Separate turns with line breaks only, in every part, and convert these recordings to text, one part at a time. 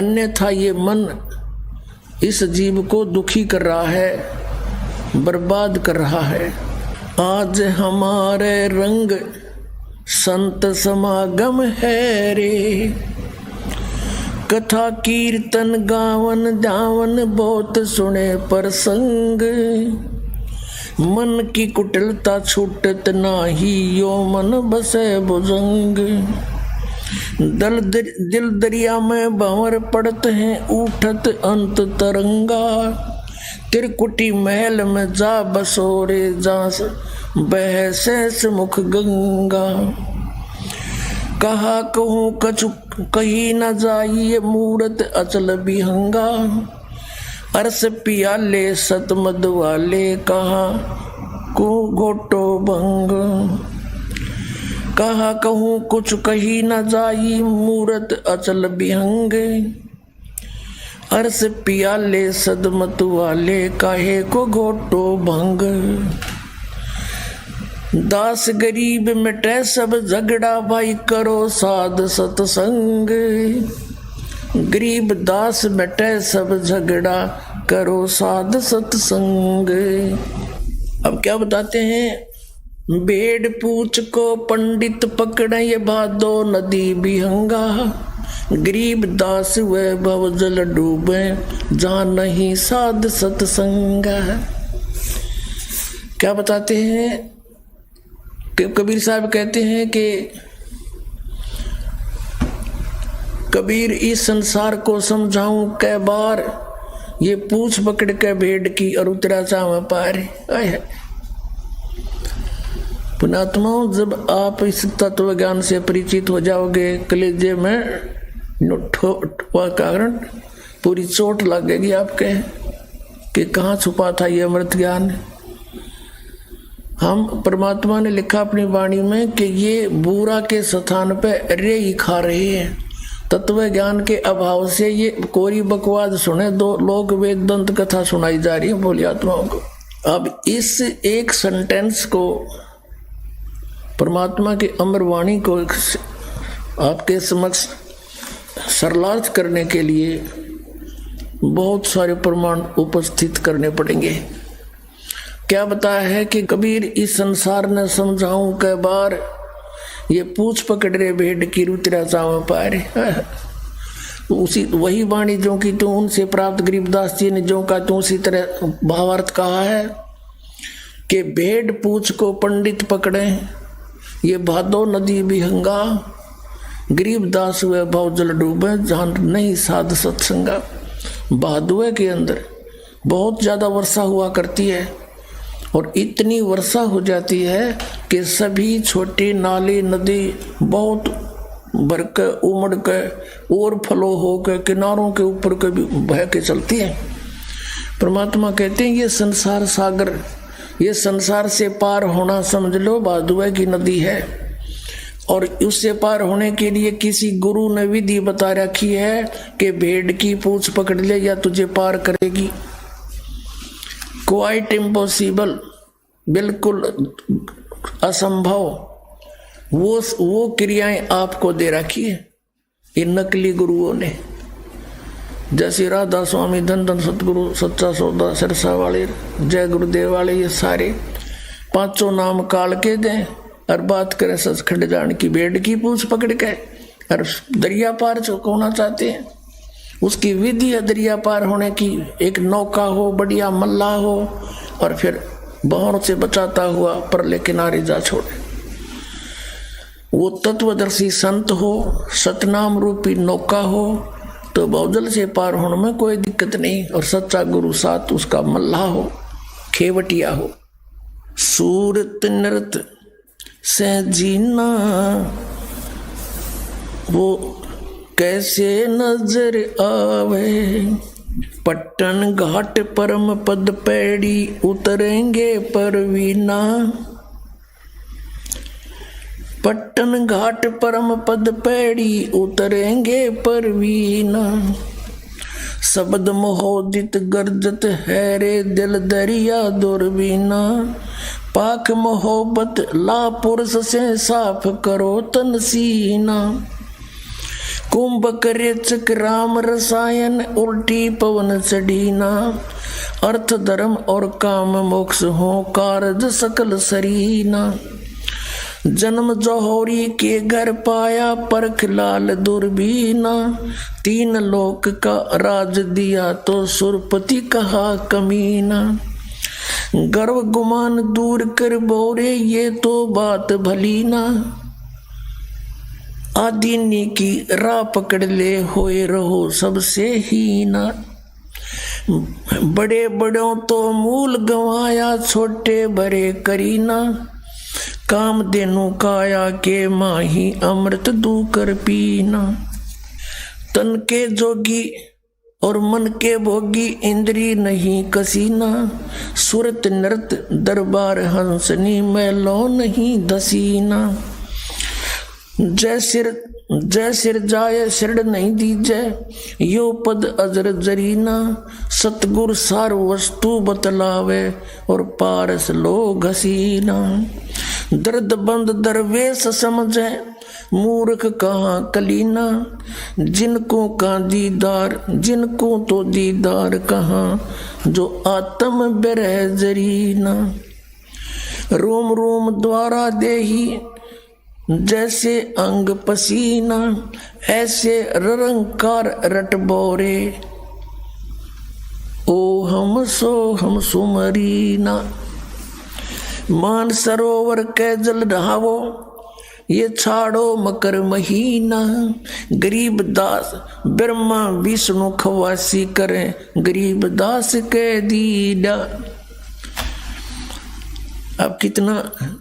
अन्यथा ये मन इस जीव को दुखी कर रहा है, बर्बाद कर रहा है। आज हमारे रंग संत समागम है रे, कथा कीर्तन गावन जावन बहुत सुने प्रसंग। मन की कुटिलता छूटत नाही, यो मन बसे भुजंग। दिल दरिया में भंवर पड़त हैं, उठत अंत तरंगा। त्रिकुटी महल में जा बसोरे, जास बह सहस मुख गंगा। कहा कहूँ कछु कही न जाइए, मूरत अचल बिहंगा। अरस पियाले सत मद वाले, कहा को घोटो भंग। कहा कहूँ कुछ कही न जाई, मूरत अचल बिहंग। अरस पियाले सदमत वाले, काहे को घोटो भंग। दास गरीब मिटे सब झगड़ा, भाई करो साध सतसंग। गरीब दास मिटे सब झगड़ा, करो साध सतसंग। अब क्या बताते हैं? भेड़ पूछ को पंडित पकड़े, ये भादो नदी बिहंगा। गरीब दास वैभव जल डूबे, जहाँ नहीं साध सतसंग। क्या बताते हैं कि कबीर साहब कहते हैं कि कबीर इस संसार को समझाऊं कै बार, ये पूछ पकड़ के भेड़ की और उतरा चाव पार। पुणात्माओं, जब आप इस तत्व ज्ञान से परिचित हो जाओगे, कलेजे में कारण पूरी चोट लगेगी आपके कि कहाँ छुपा था ये अमृत ज्ञान। हम परमात्मा ने लिखा अपनी वाणी में कि ये बूरा के स्थान पे रे ही खा रहे हैं। तत्व ज्ञान के अभाव से ये कोरी बकवाद सुने दो लोग, वेदांत कथा सुनाई जा रही है भोली आत्माओं को। अब इस एक सेंटेंस को, परमात्मा की अमर वाणी को आपके समक्ष सरलार्थ करने के लिए बहुत सारे प्रमाण उपस्थित करने पड़ेंगे। क्या बताया है कि कबीर इस संसार ने समझाऊं कै बार, ये पूछ पकड़ रे भेड़ की रुतरा चाव पार। उसी वही वाणी जो कि तू उनसे प्राप्त गरीबदास जी ने जो कहा, तू उसी तरह भावार्थ कहा है कि भेड़ पूछ को पंडित पकड़े, ये भादो नदी बिहंगा। गरीबदास हुए भाव जल डूबे, जहाँ नहीं साध सत्संगा। भादुए के अंदर बहुत ज्यादा वर्षा हुआ करती है और इतनी वर्षा हो जाती है कि सभी छोटी नाली नदी बहुत भर के उमड़ के और फलो हो के किनारों के ऊपर के भी बह के चलती है। परमात्मा कहते हैं ये संसार सागर, ये संसार से पार होना समझ लो भादुए की नदी है। और उससे पार होने के लिए किसी गुरु ने विधि बता रखी है कि भेड़ की पूंछ पकड़ ले या तुझे पार करेगी। क्वाइट इम्पॉसिबल, बिल्कुल असंभव, वो क्रियाएं आपको दे रखी है इन नकली गुरुओं ने। जैसे राधा स्वामी, धन धन सतगुरु, सच्चा सौदा, सिरसा वाले, जय गुरुदेव वाले, ये सारे पांचों नाम काल के दें और बात करें सचखंड जान की। भेड़ की पूंछ पकड़ के और दरिया पार होना चाहते हैं, उसकी विधि है दरिया पार होने की। एक नौका हो, बढ़िया मल्ला हो और फिर बहरों से बचाता हुआ परले किनारे जा छोड़े। वो तत्वदर्शी संत हो, सतनाम रूपी नौका हो, तो बहुजल से पार होने में कोई दिक्कत नहीं। और सच्चा गुरु साथ उसका मल्ला हो, खेवटिया हो। सूरत नृत से जीना वो कैसे नजर आवे, पट्टन घाट परम पद पैड़ी उतरेंगे परवीना। पट्टन घाट परम पद पैड़ी उतरेंगे परवीना। शब्द मोहोदित गर्जत है रे दिल दरिया दुर्बीना। पाक मोहब्बत ला पुरुष से साफ करो तन सीना। कुंभक रेचक राम रसायन उल्टी पवन चढ़ीना। अर्थ धर्म और काम मोक्ष हो कारज सकल सरीना। जन्म जौहरी के घर पाया परख लाल दुर्बीना। तीन लोक का राज दिया तो सुरपति कहा कमीना। गर्व गुमान दूर कर बोरे ये तो बात भली ना। आदीनी की राह पकड़ ले होए रहो सबसे हीना। बड़े बड़ों तो मूल गंवाया छोटे बड़े करीना। काम देनु काया के माही अमृत दूकर पीना। तन के जोगी और मन के भोगी इंद्री नहीं कसीना। सुरत नृत दरबार हंसनी मैलो नहीं दसीना। जय सिर जाय सिर नहीं दीजय यो पद अजर जरीना। सतगुर सार वस्तु बतलावे और पारस लो घसीना। दर्द बंद दरवेश समझे मूर्ख कहाँ कलीना। जिनको का दीदार जिनको तो दीदार कहाँ जो आत्म बिरह जरीना। रोम रोम द्वारा देही जैसे अंग पसीना। ऐसे रंकार रट बोरे ओ हम सो हम सुमरीना। मान सरोवर के जल ढहावो ये छाड़ो मकर महीना। गरीब दास ब्रह्मा विष्णु खवासी करें गरीब दास के दीदा। अब कितना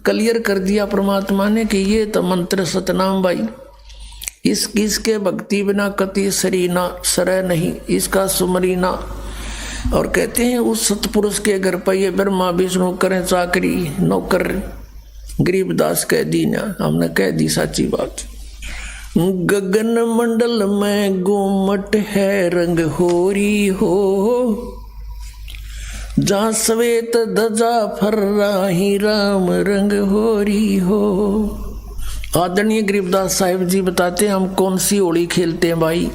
क्लियर कर दिया परमात्मा ने कि ये तो मंत्र सतनाम भाई। इसके भक्ति बिना कति सरीना सरय नहीं इसका सुमरीना। और कहते हैं उस सतपुरुष के घर पर ये ब्रह्मा विष्णु करें चाकरी नौकर गरीबदास कह दी ना। हमने कह दी साची बात। गगन मंडल में गुमट है रंग होरी हो। जहाँ श्वेत ध्वजा फर्राही राम रंग होरी हो। आदरणीय गरीबदास साहिब जी बताते हैं हम कौन सी होली खेलते हैं भाई।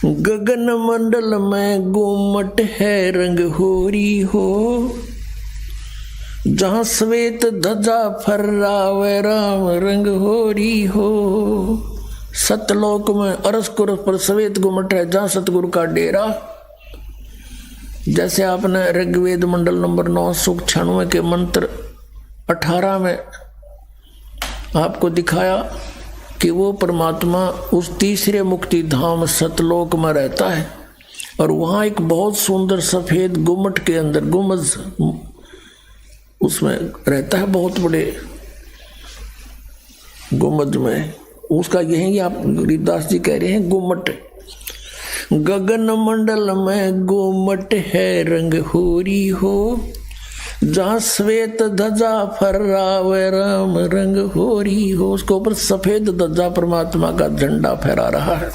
गगन मंडल में गुमट है रंग होरी हो। जहाँ श्वेत ध्वजा फर्रावे राम रंग होरी हो। सतलोक में अरसकुर पर श्वेत गुमट है जहाँ सतगुरु का डेरा। जैसे आपने ऋग्वेद मंडल नंबर 9 सूक्त 96 के मंत्र 18 में आपको दिखाया कि वो परमात्मा उस तीसरे मुक्ति धाम सतलोक में रहता है। और वहाँ एक बहुत सुंदर सफेद गुम्मट के अंदर गुम्बज उसमें रहता है बहुत बड़े गुम्बज में। उसका यही आप गरीबदास जी कह रहे हैं गुम्मट। गगन मंडल में गुम्मट है रंग होरी हो। जहाँ श्वेत ध्वजा फर्रावे राम रंग होरी हो। उसके ऊपर सफेद ध्वजा परमात्मा का झंडा फहरा रहा है।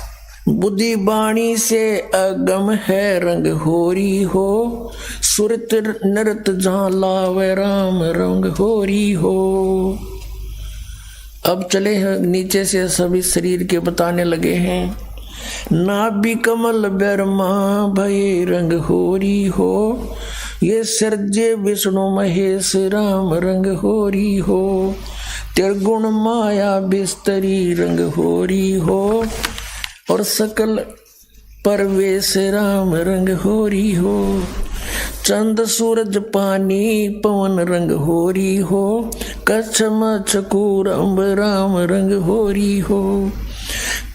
बुद्धि बाणी से अगम है रंग होरी हो। सुरत नृत जहाँ लावे राम रंग होरी हो। अब चले हैं नीचे से सभी शरीर के बताने लगे हैं। नाभि कमल ब्रह्मा भय रंग होरी हो। ये सर्जे विष्णु महेश राम रंग होरी हो। त्रिगुण माया बिस्तरी रंग होरी हो। और सकल परवेश राम रंग होरी हो। चंद सूरज पानी पवन रंग होरी हो। कच्छ मच्छ कूरम्ब राम रंग होरी हो।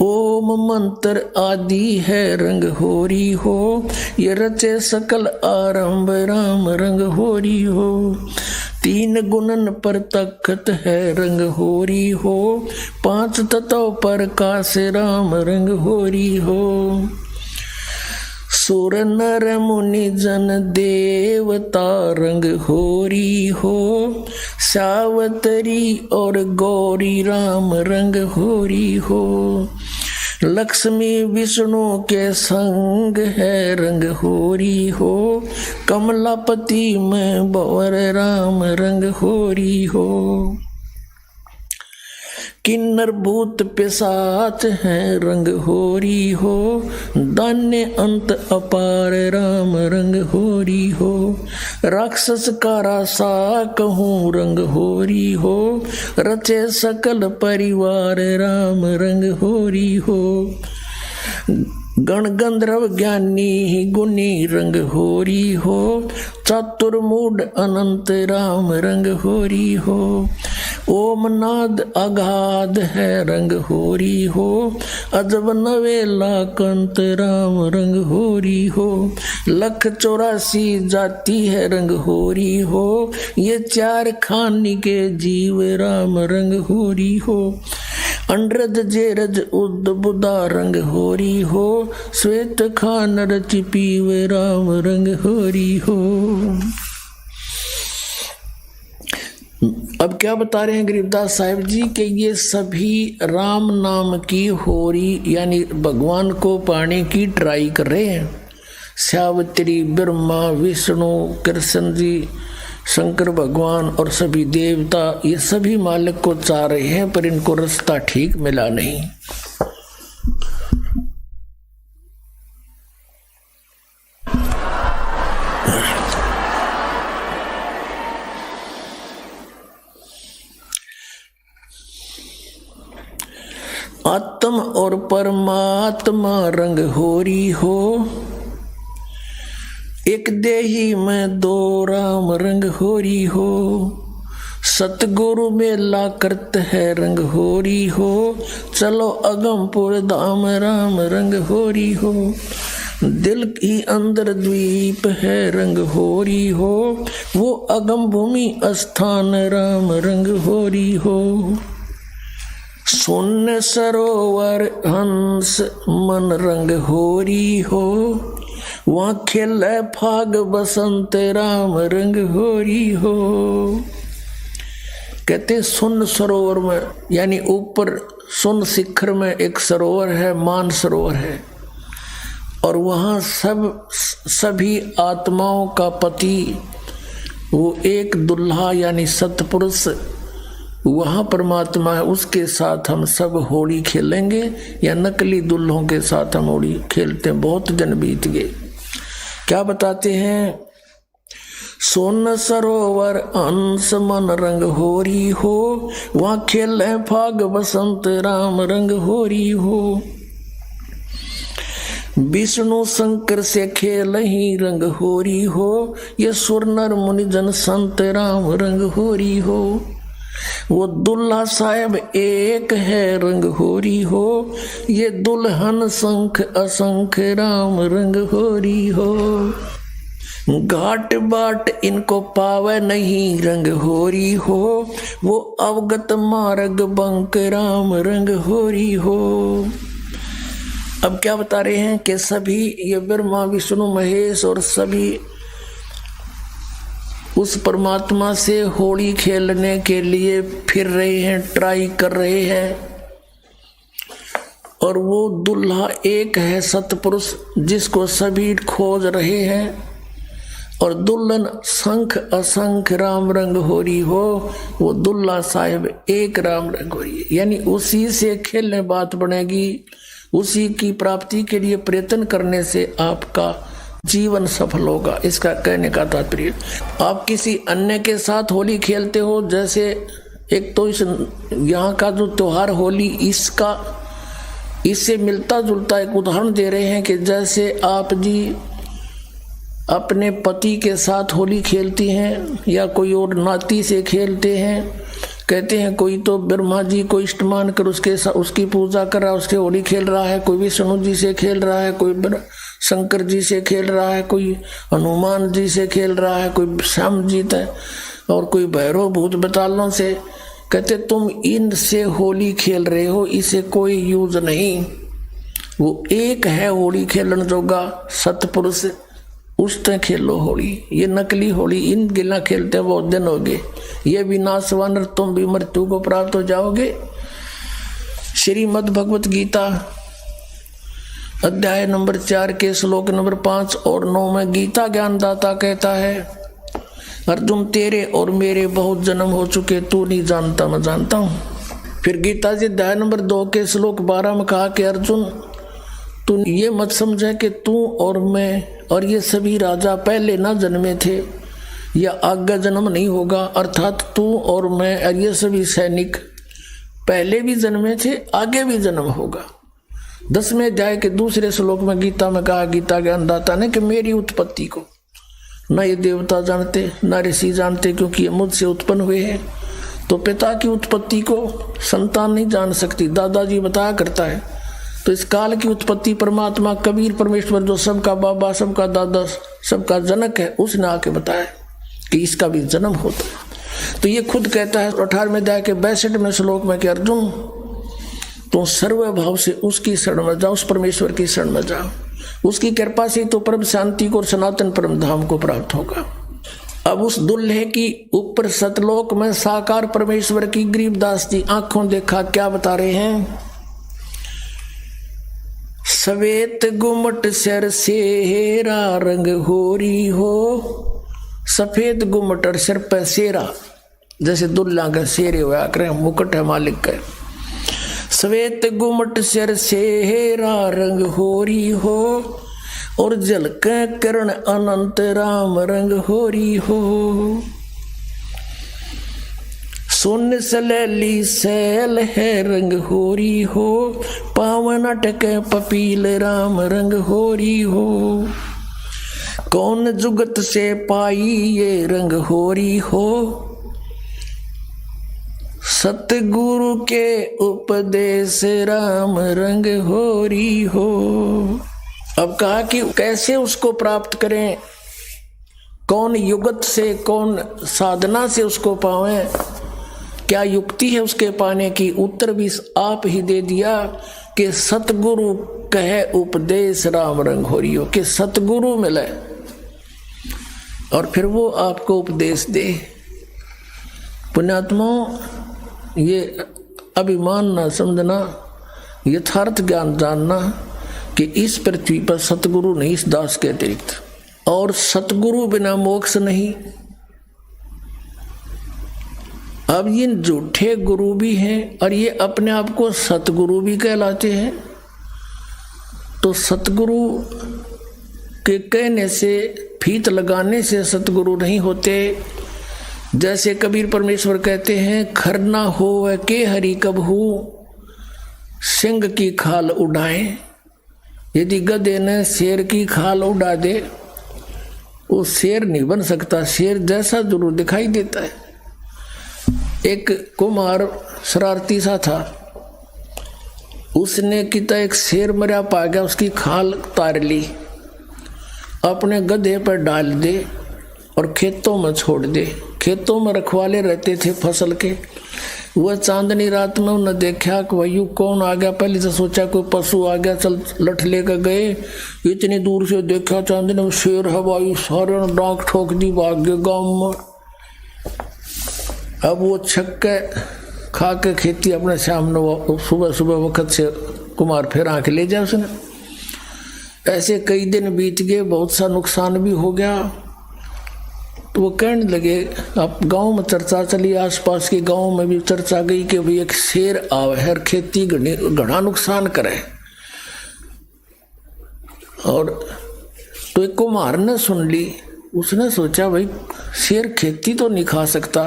ओम मंत्र आदि है रंग होरी हो। ये रचे सकल आरंभ राम रंग होरी हो। तीन गुणन पर तखत है रंग होरी हो। पांच तत्व पर काश राम रंग होरी हो। सुर नर मुनि जन देवता रंग होरी हो। सावतरी और गौरी राम रंग होरी हो। लक्ष्मी विष्णु के संग है रंग होरी हो। कमलापति में बवर राम रंग होरी हो। किन्नर भूत पिशाच हैं रंग होरी हो, दान्य अंत अपार राम रंग होरी हो। राक्षस का रासा कहूँ रंग होरी हो, रचे सकल परिवार राम रंग होरी हो। गण गंधर्व ज्ञानी गुणी रंग होरी हो, चतुर्मूढ़ अनंत राम रंग होरी हो। ओम नाद अगाध है रंग होरी हो, अजब नवेला कंत राम रंग होरी हो। 184 जाति है रंग होरी हो, ये 4 खानी के जीव राम रंग होरी हो। अंड्रज जेरज उद बुदा रंग होरी हो, श्वेत खान रच पीव राम रंग होरी हो। अब क्या बता रहे हैं गरीबदास साहिब जी कि ये सभी राम नाम की होरी यानी भगवान को पाने की ट्राई कर रहे हैं। सावित्री, ब्रह्मा, विष्णु, कृष्ण जी, शंकर भगवान और सभी देवता, ये सभी मालिक को चाह रहे हैं, पर इनको रास्ता ठीक मिला नहीं। आत्म और परमात्मा रंग होरी हो, एक देही में 2 राम रंग होरी हो। सतगुरु मेला करत है रंग होरी हो, चलो अगमपुर धाम राम रंग होरी हो। दिल की अंदर द्वीप है रंग होरी हो, वो अगम भूमि स्थान राम रंग होरी हो। शून्य सरोवर हंस मन रंग होरी हो, वहाँ खेल फाग बसंत राम रंग होरी हो। कहते शून्य सरोवर में यानी ऊपर शून्य शिखर में एक सरोवर है, मान सरोवर है, और वहाँ सभी आत्माओं का पति वो एक दुल्हा यानी सतपुरुष वहाँ परमात्मा है, उसके साथ हम सब होली खेलेंगे या नकली दुल्हों के साथ हम होली खेलते हैं। बहुत दिन बीत गए। क्या बताते हैं? सोन सरोवर अंश मन रंग होरी हो, वहाँ खेले फाग बसंत राम रंग होरी हो। विष्णु शंकर से खेल ही रंग होरी हो, ये सुर नर मुनि जन संत राम रंग होरी हो। वो दुल्हा साहेब एक है रंग होरी हो, ये दुल्हन शंख असंख राम रंग होरी हो। घाट बाट इनको पावे नहीं रंग होरी हो, वो अवगत मार्ग बंक राम रंग होरी हो। अब क्या बता रहे हैं कि सभी ये ब्रह्मा विष्णु महेश और सभी उस परमात्मा से होली खेलने के लिए फिर रहे हैं, ट्राई कर रहे हैं, और वो दुल्हा एक है सतपुरुष जिसको सभी खोज रहे हैं, और दुल्हन शंख असंख राम रंग होरी हो, वो दुल्हा साहिब एक राम रंग होरी, यानी उसी से खेलने बात बनेगी। उसी की प्राप्ति के लिए प्रयत्न करने से आपका जीवन सफल होगा। इसका कहने का तात्पर्य, आप किसी अन्य के साथ होली खेलते हो, जैसे एक तो इस यहाँ का जो त्योहार होली इससे मिलता जुलता एक उदाहरण दे रहे हैं कि जैसे आप जी अपने पति के साथ होली खेलती हैं या कोई और नाती से खेलते हैं। कहते हैं कोई तो ब्रह्मा जी को इष्ट मान कर उसकी पूजा कर रहा है, उसके होली खेल रहा है, कोई विष्णु जी से खेल रहा है, कोई शंकर जी से खेल रहा है, कोई हनुमान जी से खेल रहा है, कोई श्याम जी है, और कोई भैरव भूत बतालों से। कहते तुम इनसे होली खेल रहे हो, इसे कोई यूज नहीं। वो एक है होली खेलन जोगा सतपुरुष, उससे खेलो होली। ये नकली होली इन गिला खेलते बहुत दिन हो गए। ये विनाशवान, तुम भी मृत्यु को प्राप्त हो जाओगे। श्रीमद् भगवत गीता अध्याय नंबर 4 के श्लोक नंबर 5 और 9 में गीता ज्ञानदाता कहता है, अर्जुन तेरे और मेरे बहुत जन्म हो चुके, तू नहीं जानता मैं जानता हूँ। फिर गीता जी अध्याय नंबर 2 के श्लोक 12 में कहा कि अर्जुन तू ये मत समझे कि तू और मैं और ये सभी राजा पहले ना जन्मे थे या आगे जन्म नहीं होगा, अर्थात तू और मैं और ये सभी सैनिक पहले भी जन्मे थे, आगे भी जन्म होगा। 10वें अध्याय के दूसरे श्लोक में गीता में कहा गीता ज्ञानदाता ने कि मेरी उत्पत्ति को न ये देवता जानते न ऋषि जानते, क्योंकि ये मुझसे उत्पन्न हुए हैं। तो पिता की उत्पत्ति को संतान नहीं जान सकती, दादाजी बताया करता है। तो इस काल की उत्पत्ति परमात्मा कबीर परमेश्वर जो सबका बाबा सबका दादा सबका जनक है, उसने आके बताया कि इसका भी जन्म होता है। तो ये खुद कहता है 18वें अध्याय के 62वें श्लोक में कि अर्जुन तो सर्वभाव से उसकी शरण में जाओ, उस परमेश्वर की शरण में जाओ, उसकी कृपा से तो परम शांति को और सनातन परम धाम को प्राप्त होगा। अब उस दुल्हे की ऊपर सतलोक में साकार परमेश्वर की गरीबदास जी आंखों देखा क्या बता रहे हैं। सवेत गुमट सर सेरा रंग होरी हो, सफेद गुमट और सिर पे सेरा, जैसे दुल्ला का शेरे हुआ करे मुकुट है मालिक का। सवेत गुमट सिर सेरा रंग होरी हो, और झलक करण अनंत राम रंग होरी हो। सोन सलैली सैल है रंग होरी हो, पावन अटक पपील राम रंग होरी हो। कौन जुगत से पाई ये रंग होरी हो, सतगुरु के उपदेश राम रंग होरी हो। अब कहा कि कैसे उसको प्राप्त करें, कौन युगत से कौन साधना से उसको पावें, क्या युक्ति है उसके पाने की। उत्तर भी आप ही दे दिया कि सतगुरु कहे उपदेश राम रंग होरी हो, कि सतगुरु मिले और फिर वो आपको उपदेश दे। पुण्यात्माओं, ये अभिमान ना समझना, यथार्थ ज्ञान जानना कि इस पृथ्वी पर सतगुरु नहीं इस दास के अतिरिक्त, और सतगुरु बिना मोक्ष नहीं। अब ये झूठे गुरु भी हैं और ये अपने आप को सतगुरु भी कहलाते हैं। तो सतगुरु के कहने से, फीत लगाने से सतगुरु नहीं होते। जैसे कबीर परमेश्वर कहते हैं, खरना हो के हरि कबहू सिंह की खाल उड़ाए। यदि गधे ने शेर की खाल उड़ा दे, वो शेर नहीं बन सकता, शेर जैसा जरूर दिखाई देता है। एक कुमार शरारती सा था, उसने किता एक शेर मरा पा गया, उसकी खाल तार ली, अपने गधे पर डाल दे और खेतों में छोड़ दे। खेतों में रखवाले रहते थे फसल के। वह चांदनी रात में उन्हें देखा कि भाई कौन आ गया। पहले तो सोचा कोई पशु आ गया, चल लठ लेकर गए। इतनी दूर से देखा चांदनी में शेर है भाई, सारे डांक ठोक दी, भाग गए गाँव में। अब वो छक्के खा के खेती अपने सामने सुबह सुबह वक्त से कुमार फिर आके ले जाए उसने। ऐसे कई दिन बीत गए, बहुत सा नुकसान भी हो गया। तो वो कहने लगे, अब गांव में चर्चा चली, आसपास के गांव में भी चर्चा गई कि भाई एक शेर आवे है, खेती घना नुकसान करे। और तो एक कुम्हार ने सुन ली, उसने सोचा भाई शेर खेती तो नहीं खा सकता,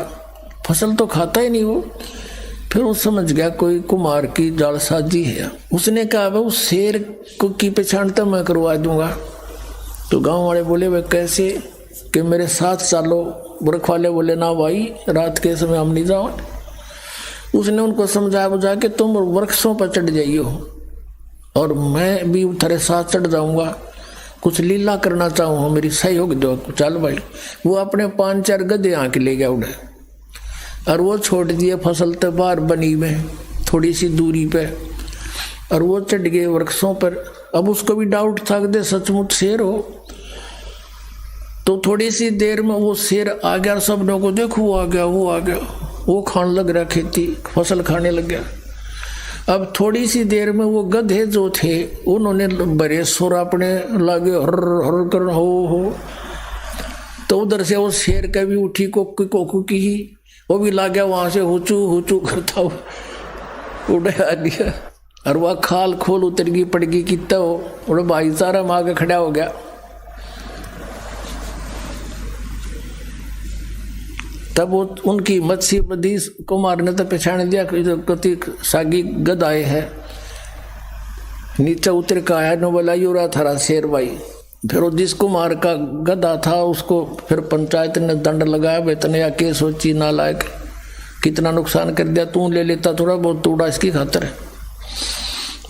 फसल तो खाता ही नहीं वो। फिर वो समझ गया कोई कुम्हार की जालसाजी है। उसने कहा भाई उस शेर को की पहचान तो मैं करवा दूंगा। तो गांव वाले बोले भाई कैसे, कि मेरे साथ चलो। बुरख वाले बोले ना भाई, रात के समय हम नहीं जाओ। उसने उनको समझाया बुझा के तुम वृक्षों पर चढ़ जाइयो और मैं भी तेरे साथ चढ़ जाऊंगा, कुछ लीला करना चाहूँ, मेरी सहयोग दो। चल भाई। वो अपने 5-4 गधे आके ले गया उड़े और वो छोड़ दिए फसल तो बाहर बनी में थोड़ी सी दूरी पे, और वो चढ़ गए वृक्षों पर। अब उसको भी डाउट था कि सचमुच शेर हो। तो थोड़ी सी देर में वो शेर आ गया, सब लोगों को देखो वो आ गया, वो आ गया, वो खाने लग रहा, खेती फसल खाने लग गया। अब थोड़ी सी देर में वो गधे जो थे उन्होंने बड़े सुर अपने लागे हर हर कर हो। तो उधर से वो शेर का भी उठी कोकू की ही, वो भी ला गया वहां से हुचू हुचू करता हुआ। उड़े आ गया और वह खाल खोल उतर गई पड़ गई कितना हो उड़े भाईचारा में आगे खड़ा हो गया। तब वो उनकी मत्स्य बदी कुमार ने तो पहचान दिया कति सागी गदाए है। नीचे उतर का आया न बोला यो रहा थारा शेर भाई। फिर वो जिस कुमार का गदा था उसको फिर पंचायत ने दंड लगाया, वेतन या के सोची ना लायक कितना नुकसान कर दिया, तू ले लेता थोड़ा बहुत तोड़ा इसकी खातर,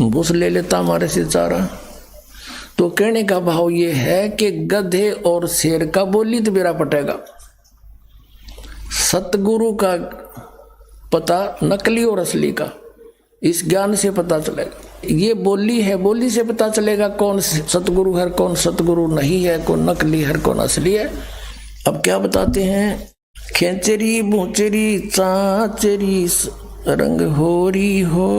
घूस ले लेता हमारे से चारा। तो कहने का भाव ये है कि गधे और शेर का बोली तो बेरा पटेगा, सतगुरु का पता नकली और असली का इस ज्ञान से पता चलेगा। ये बोली है, बोली से पता चलेगा कौन सतगुरु है कौन सतगुरु नहीं है, कौन नकली है कौन असली है। अब क्या बताते हैं, खेचरी बूचरी चाचरी रंग होरी हो,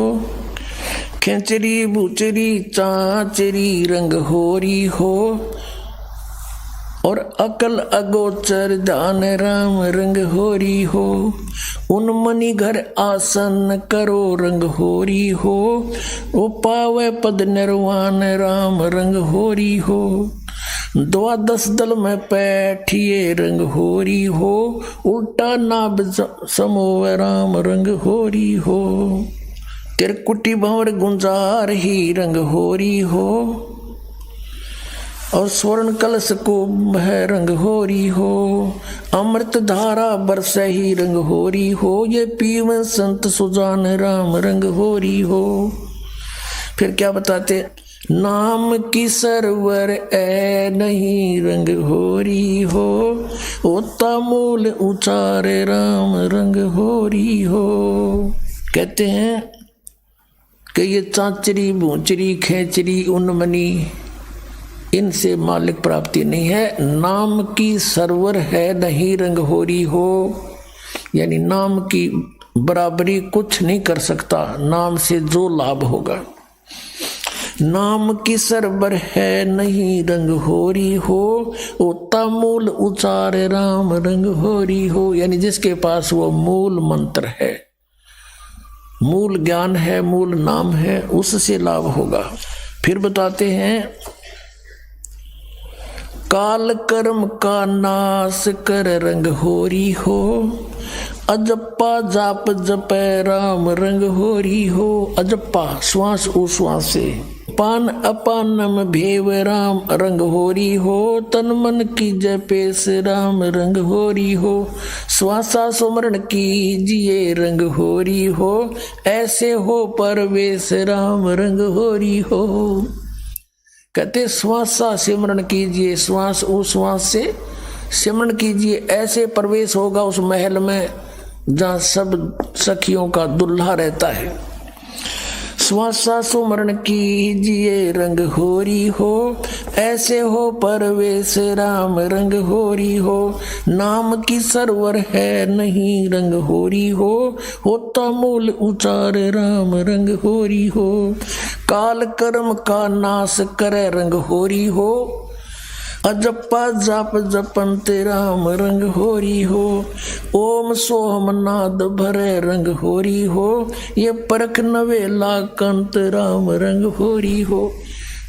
खेचरी बूचरी चाचरी रंग होरी हो, और अकल अगोचर ध्यान राम रंग होरी हो, उन मनी घर आसन करो रंग होरी हो, ओ पावे पद निर्वाण राम रंग होरी हो, द्वादश दल में बैठिए रंग होरी हो, उल्टा नाभ समोव राम रंग होरी हो, तिरकुटी भंवर गुंजार ही रंग होरी हो, और स्वर्ण कलश को है रंग होरी हो, अमृत धारा बरस ही रंग होरी हो, ये पीवन संत सुजान राम रंग होरी हो। फिर क्या बताते, नाम की सरवर ए नहीं रंग होरी हो, ओता मूल उचारे राम रंग होरी हो। कहते हैं कि ये चाचरी भूचरी खेचरी उन्मनी इनसे मालिक प्राप्ति नहीं है, नाम की सरवर है नहीं रंग होरी हो, यानी नाम की बराबरी कुछ नहीं कर सकता नाम से जो लाभ होगा। नाम की सरवर है नहीं रंग होरी हो, ओता मूल उचार राम रंग होरी हो, यानी जिसके पास वो मूल मंत्र है, मूल ज्ञान है, मूल नाम है, उससे लाभ होगा। फिर बताते हैं, काल कर्म का नाश कर रंग होरी हो, अजप्पा जाप जपे राम रंग होरी हो। अजप्पा श्वास उश्वास से, पान अपान में भेव राम रंग होरी हो, तन मन की जपे से राम रंग होरी हो, श्वासा सुमरण कीजिए रंग होरी हो, ऐसे हो परवेश राम रंग होरी हो। कहते श्वासा सिमरण कीजिए, श्वास उश्वास से सिमरण कीजिए, ऐसे प्रवेश होगा उस महल में जहाँ सब सखियों का दुल्हा रहता है। श्वासा सुमरण कीजिए रंग होरी हो, ऐसे हो परवेश राम रंग होरी हो, नाम की सरवर है नहीं रंग होरी हो, होता मूल उचार राम रंग होरी हो, काल कर्म का नाश करे रंग होरी हो, अजप्पा जाप जपंत राम रंग होरी हो, ओम सोहम नाद भरे रंग होरी हो, ये परख नवेला कंत राम रंग होरी हो।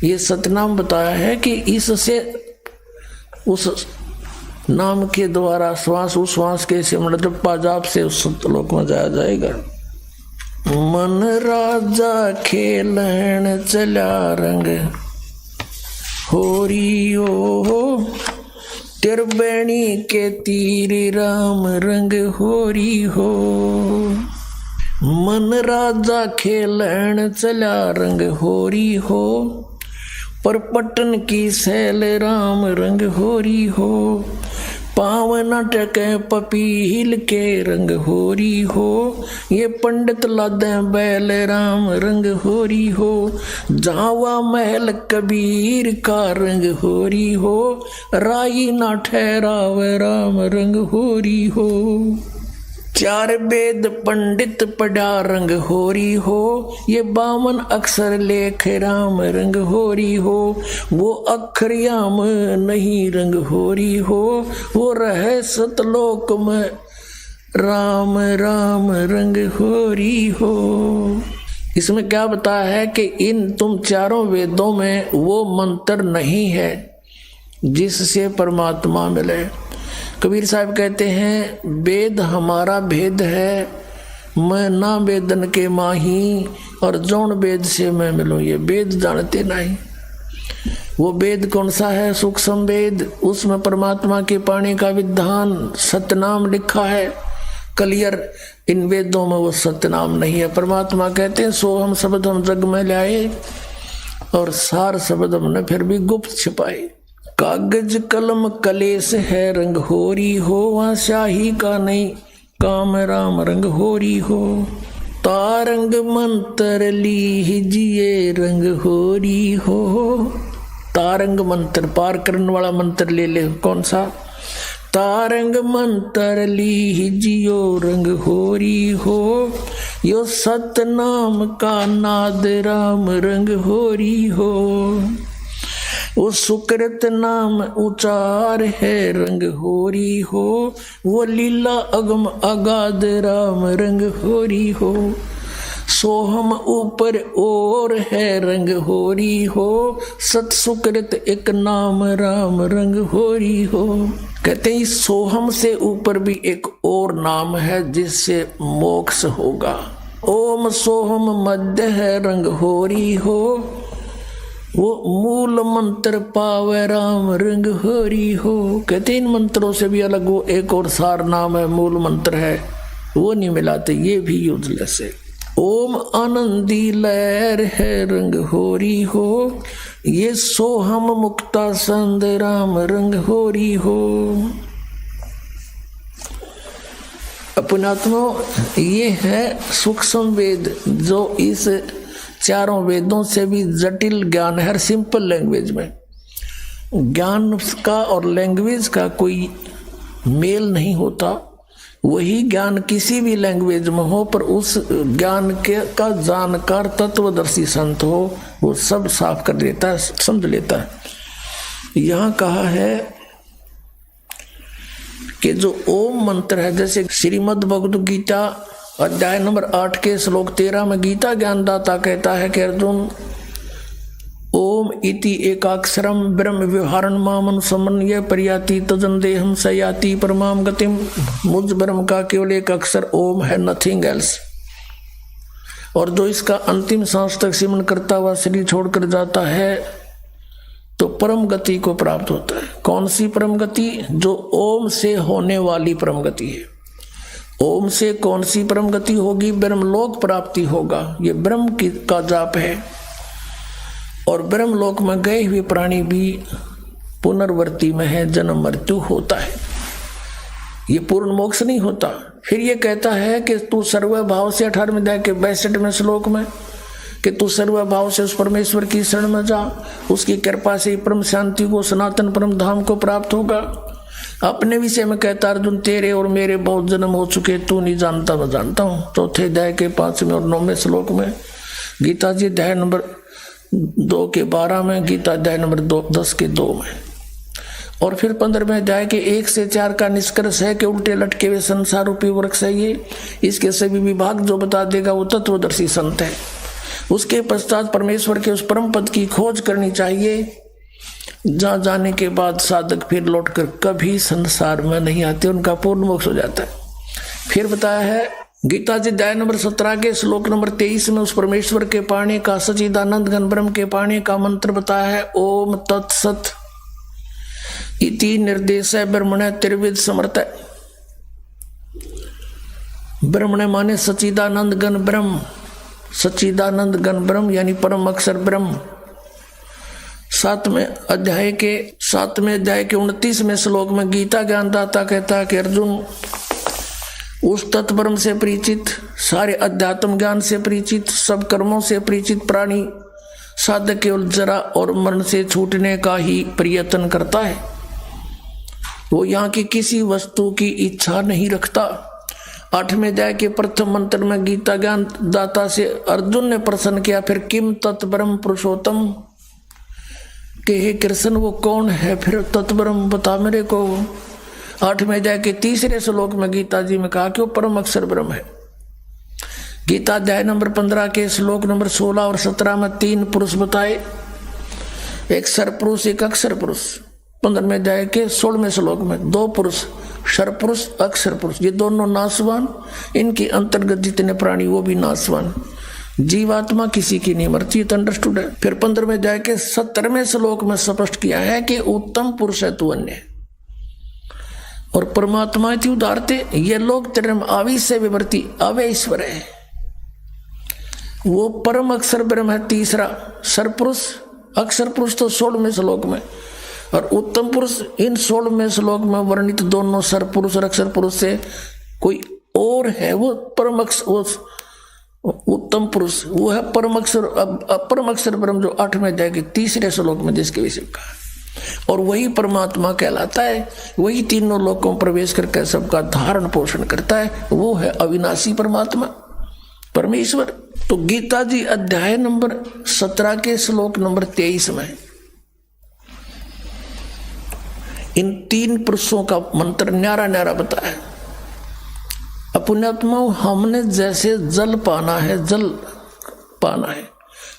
ये सतनाम बताया है कि इससे उस नाम के द्वारा श्वास उश्वास के सिमरण जप्पा जाप से उस सतलोक में जाया जाएगा। मन राजा खेलन चला रंग होरी हो, तिरबेणी के तीर राम रंग होरी हो, मन राजा खेलन चला रंग होरी हो, पर पटन की सैल राम रंग होरी हो, पावन टके पपील के रंग होरी हो, ये पंडित लादे बैल राम रंग होरी हो, जावा महल कबीर का रंग होरी हो, राई ना ठहराव राम रंग होरी हो, चार वेद पंडित पढ़ा रंग होरी हो, ये 52 अक्षर लेख राम रंग होरी हो, वो अक्षरयाम नहीं रंग होरी हो, वो रहे सतलोक में राम राम रंग होरी हो। इसमें क्या बताया है कि इन तुम चारों वेदों में वो मंत्र नहीं है जिससे परमात्मा मिले। कबीर साहब कहते हैं वेद हमारा भेद है, मैं ना वेदन के माही, और जौन वेद से मैं मिलूं ये वेद जानते नहीं। वो वेद कौन सा है? सूक्ष्म वेद, उसमें परमात्मा के पाने का विधान सतनाम लिखा है क्लियर। इन वेदों में वो सतनाम नहीं है। परमात्मा कहते हैं सो हम शब्द हम जग में लाए, और सार शब्द हमने फिर भी गुप्त छिपाए। कागज कलम कलेश है रंग होरी हो, वहाँ स्याही का नहीं काम राम रंग होरी हो। तारंग मंत्र ली जिए रंग होरी हो। तारंग मंत्र पार करने वाला मंत्र ले ले। कौन सा? तारंग मंत्र ली जियो रंग होरी हो, यो सतनाम का नाद राम रंग होरी हो। वो सुकृत नाम उचार है रंग होरी हो, वो लीला अगम अगाध राम रंग होरी हो। सोहम ऊपर और है रंग होरी हो, सत सुकृत एक नाम राम रंग होरी हो। कहते हैं इस सोहम से ऊपर भी एक और नाम है जिससे मोक्ष होगा। ओम सोहम मध्य है रंग होरी हो, वो मूल मंत्र पावे राम रंग होरी हो। कहते इन मंत्रों से भी अलग वो एक और सार नाम है, मूल मंत्र है, वो नहीं मिलाते, ये भी यूजलेस है। ओम आनंदी लहर है रंग होरी हो, ये सोहम मुक्ता संद राम रंग होरी हो। अपनात्मा ये है सूक्ष्म वेद, जो इस चारों वेदों से भी जटिल ज्ञान है। सिंपल लैंग्वेज में ज्ञान का और लैंग्वेज का कोई मेल नहीं होता। वही ज्ञान किसी भी लैंग्वेज में हो, पर उस ज्ञान के का जानकार तत्वदर्शी संत हो, वो सब साफ कर देता है, समझ लेता है। यहाँ कहा है कि जो ओम मंत्र है, जैसे श्रीमद् भगवद गीता अध्याय नंबर 8 के श्लोक 13 में गीता ज्ञानदाता कहता है कि अर्जुन ओम इति एकाक्षरम ब्रह्म व्यवहारण मामन समन्वय पर्याति तजन देहम सयाति परमाम गतिम। मुझ ब्रह्म का केवल एक अक्षर ओम है, नथिंग एल्स। और जो इसका अंतिम सांस तक सिमरन करता हुआ शरीर छोड़कर जाता है तो परम गति को प्राप्त होता है। कौन सी परम गति? जो ओम से होने वाली परम गति है। ओम से कौन सी परम गति होगी? ब्रह्मलोक प्राप्ति होगा। ये ब्रह्म की का जाप है। और ब्रह्मलोक में गए हुए प्राणी भी पुनर्वर्ती में है, जन्म मृत्यु होता है, ये पूर्ण मोक्ष नहीं होता। फिर ये कहता है कि तू सर्वभाव से 18वें अध्याय के 62वें श्लोक में कि तू सर्वभाव से उस परमेश्वर की शरण में जा, उसकी कृपा से परम शांति को, सनातन परम धाम को प्राप्त होगा। अपने विषय में कहता अर्जुन तेरे और मेरे बहुत जन्म हो चुके, तू नहीं जानता मैं जानता हूँ। चौथे अध्याय के 5वें और 9वें श्लोक में गीता जी अध्याय नंबर 2 के 12 में, गीता अध्याय नंबर 10 के 2 में। और फिर 15वें अध्याय के 1 से 4 का निष्कर्ष है कि उल्टे लटके हुए संसार रूपी वृक्ष है ये, इसके सभी विभाग जो बता देगा वो तत्वदर्शी संत है। उसके पश्चात परमेश्वर के उस परम पद की खोज करनी चाहिए, जहाँ जाने के बाद साधक फिर लौटकर कभी संसार में नहीं आते, उनका पूर्ण मोक्ष हो जाता है। फिर बताया है गीता जी अध्याय नंबर 17 के श्लोक नंबर 23 में उस परमेश्वर के पाने का, सच्चिदानंद घन ब्रह्म के पाने का मंत्र बताया है। ओम तत्सत इति निर्देश ब्रह्मण त्रिविध समर्थ। ब्रह्मण माने सच्चिदानंद घन ब्रह्म, सच्चिदानंद घन ब्रह्म यानी परम अक्षर ब्रह्म। 7वें अध्याय के 29वें श्लोक में गीता ज्ञानदाता कहता है कि अर्जुन उस तत्ब्रह्म से परिचित, सारे अध्यात्म ज्ञान से परिचित, सब कर्मों से परिचित प्राणी साधक केवल जरा और मरण से छूटने का ही प्रयत्न करता है। वो यहाँ की किसी वस्तु की इच्छा नहीं रखता। 8वें अध्याय के प्रथम मंत्र में गीता ज्ञान दाता से अर्जुन ने प्रश्न किया, फिर किम तत्ब्रह्म पुरुषोत्तम, कि हे कृष्ण वो कौन है फिर तत्ब्रह्म बता मेरे को। 8वें अध्याय के 3 श्लोक में गीता जी में कहा कि वो परम अक्षर ब्रह्म है। गीता अध्याय नंबर 15 के श्लोक नंबर 16 और 17 में 3 पुरुष बताए, एक सरपुरुष एक अक्षर पुरुष। 15वें अध्याय के 16वें श्लोक में 2 पुरुष, सरपुरुष अक्षर पुरुष, ये दोनों नाशवान, इनके अंतर्गत जितने प्राणी वो भी नाशवान, जीवात्मा किसी की नहीं मरती, तो अंडरस्टूड है। फिर 15वें अध्याय के 17वें श्लोक में स्पष्ट किया है कि उत्तम पुरुष है तू अन्य, और परमात्मा थी उदारते, ये लोग तेरे आवी से विवर्ती अवे ईश्वर है, वो परम अक्षर ब्रह्म है। तीसरा सरपुरुष अक्षर पुरुष तो 16वें श्लोक में, और उत्तम पुरुष इन 16वें श्लोक में वर्णित दोनों सरपुरुष और अक्षर पुरुष से कोई और है, वो परम अक्षर, वो उत्तम पुरुष वो है परम अक्षर ब्रह्म, जो 8वें अध्याय के 3 श्लोक में जिसके विषय कहा, और वही परमात्मा कहलाता है, वही तीनों लोकों में प्रवेश करके सबका धारण पोषण करता है, वो है अविनाशी परमात्मा परमेश्वर। तो गीता जी अध्याय नंबर 17 के श्लोक नंबर 23 में इन 3 पुरुषों का मंत्र न्यारा न्यारा बताया। पुण्यात्मा, हमने जैसे जल पाना है, जल पाना है,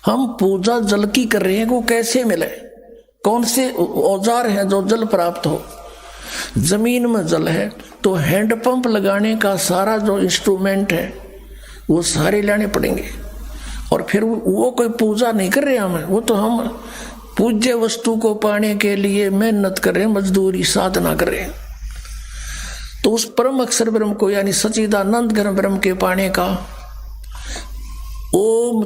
हम पूजा जल की कर रहे हैं, वो कैसे मिले, कौन से औजार हैं जो जल प्राप्त हो। जमीन में जल है तो हैंडपंप लगाने का सारा जो इंस्ट्रूमेंट है वो सारे लाने पड़ेंगे, और फिर वो कोई पूजा नहीं कर रहे हमें, वो तो हम पूज्य वस्तु को पाने के लिए मेहनत कर रहे हैं, मजदूरी साधना कर रहे हैं। तो उस परम अक्षर ब्रह्म को यानी सच्चिदानंद घन ब्रह्म के पाने का ओम